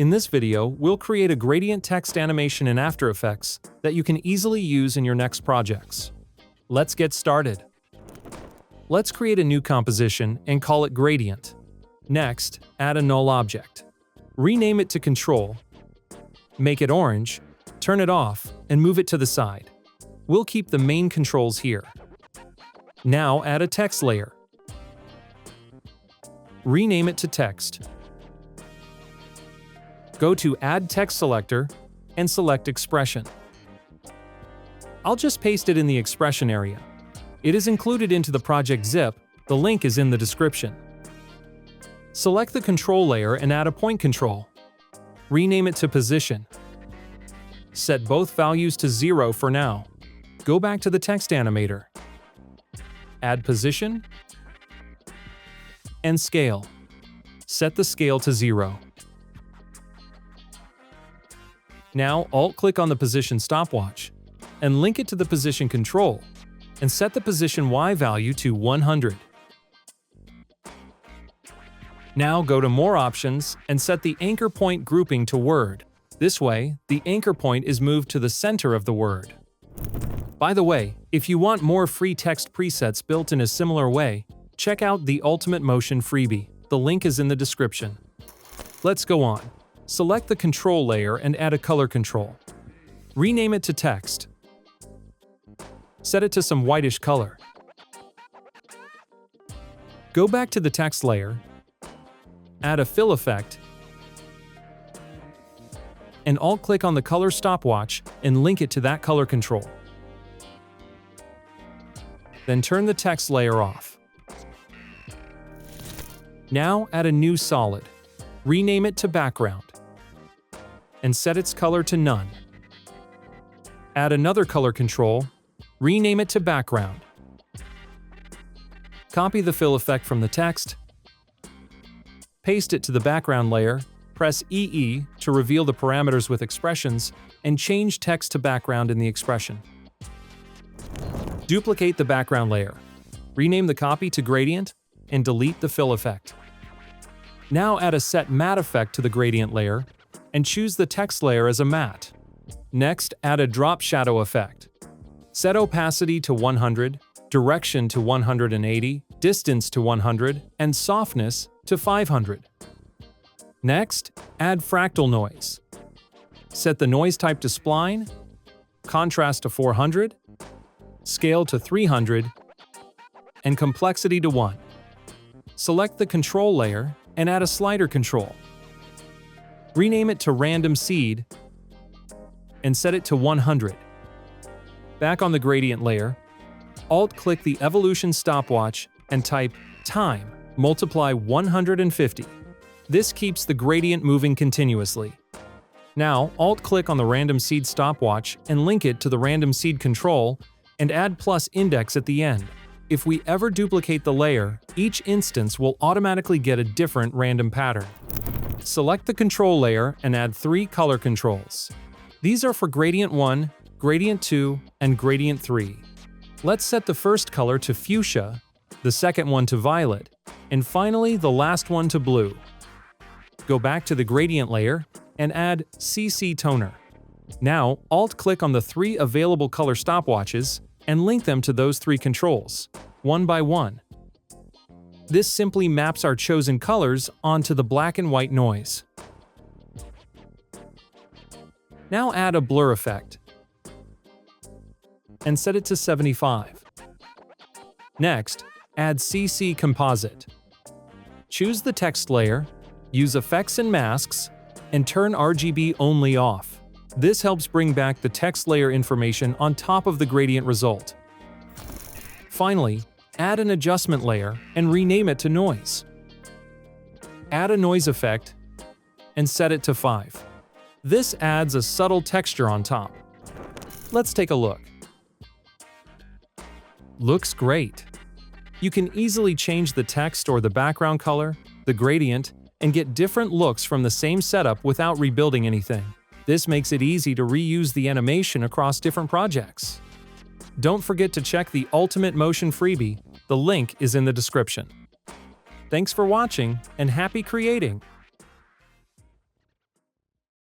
In this video, we'll create a gradient text animation in After Effects that you can easily use in your next projects. Let's get started. Let's create a new composition and call it Gradient. Next, add a null object. Rename it to Control. Make it orange, turn it off, and move it to the side. We'll keep the main controls here. Now add a text layer. Rename it to Text. Go to Add Text Selector and select Expression. I'll just paste it in the expression area. It is included into the project zip, the link is in the description. Select the control layer and add a point control. Rename it to Position. Set both values to 0 for now. Go back to the text animator. Add Position and Scale. Set the scale to 0. Now, Alt-click on the Position stopwatch and link it to the Position control, and set the Position Y value to 100. Now go to More Options and set the anchor point grouping to Word. This way, the anchor point is moved to the center of the word. By the way, if you want more free text presets built in a similar way, check out the Ultimate Motion freebie. The link is in the description. Let's go on. Select the control layer and add a color control. Rename it to Text. Set it to some whitish color. Go back to the text layer, add a fill effect, and Alt-click on the color stopwatch and link it to that color control. Then turn the text layer off. Now add a new solid. Rename it to Background and set its color to None. Add another color control, rename it to Background. Copy the fill effect from the text, paste it to the background layer, press EE to reveal the parameters with expressions, and change text to background in the expression. Duplicate the background layer, rename the copy to Gradient, and delete the fill effect. Now add a Set Matte effect to the gradient layer, and choose the text layer as a matte. Next, add a Drop Shadow effect. Set opacity to 100, direction to 180, distance to 100, and softness to 500. Next, add Fractal Noise. Set the noise type to Spline, contrast to 400, scale to 300, and complexity to 1. Select the control layer and add a slider control. Rename it to Random Seed and set it to 100. Back on the gradient layer, Alt-click the evolution stopwatch and type Time multiply 150. This keeps the gradient moving continuously. Now, Alt-click on the Random Seed stopwatch and link it to the Random Seed control and add plus index at the end. If we ever duplicate the layer, each instance will automatically get a different random pattern. Select the control layer and add 3 color controls. These are for Gradient 1, Gradient 2, and Gradient 3. Let's set the first color to Fuchsia, the second one to Violet, and finally the last one to Blue. Go back to the gradient layer and add CC Toner. Now, Alt-click on the 3 available color stopwatches and link them to those 3 controls, one by one. This simply maps our chosen colors onto the black and white noise. Now add a blur effect and set it to 75. Next, add CC Composite. Choose the text layer, use effects and masks, and turn RGB only off. This helps bring back the text layer information on top of the gradient result. Finally, add an adjustment layer and rename it to Noise. Add a noise effect and set it to 5. This adds a subtle texture on top. Let's take a look. Looks great. You can easily change the text or the background color, the gradient, and get different looks from the same setup without rebuilding anything. This makes it easy to reuse the animation across different projects. Don't forget to check the Ultimate Motion freebie. The link is in the description. Thanks for watching, and happy creating!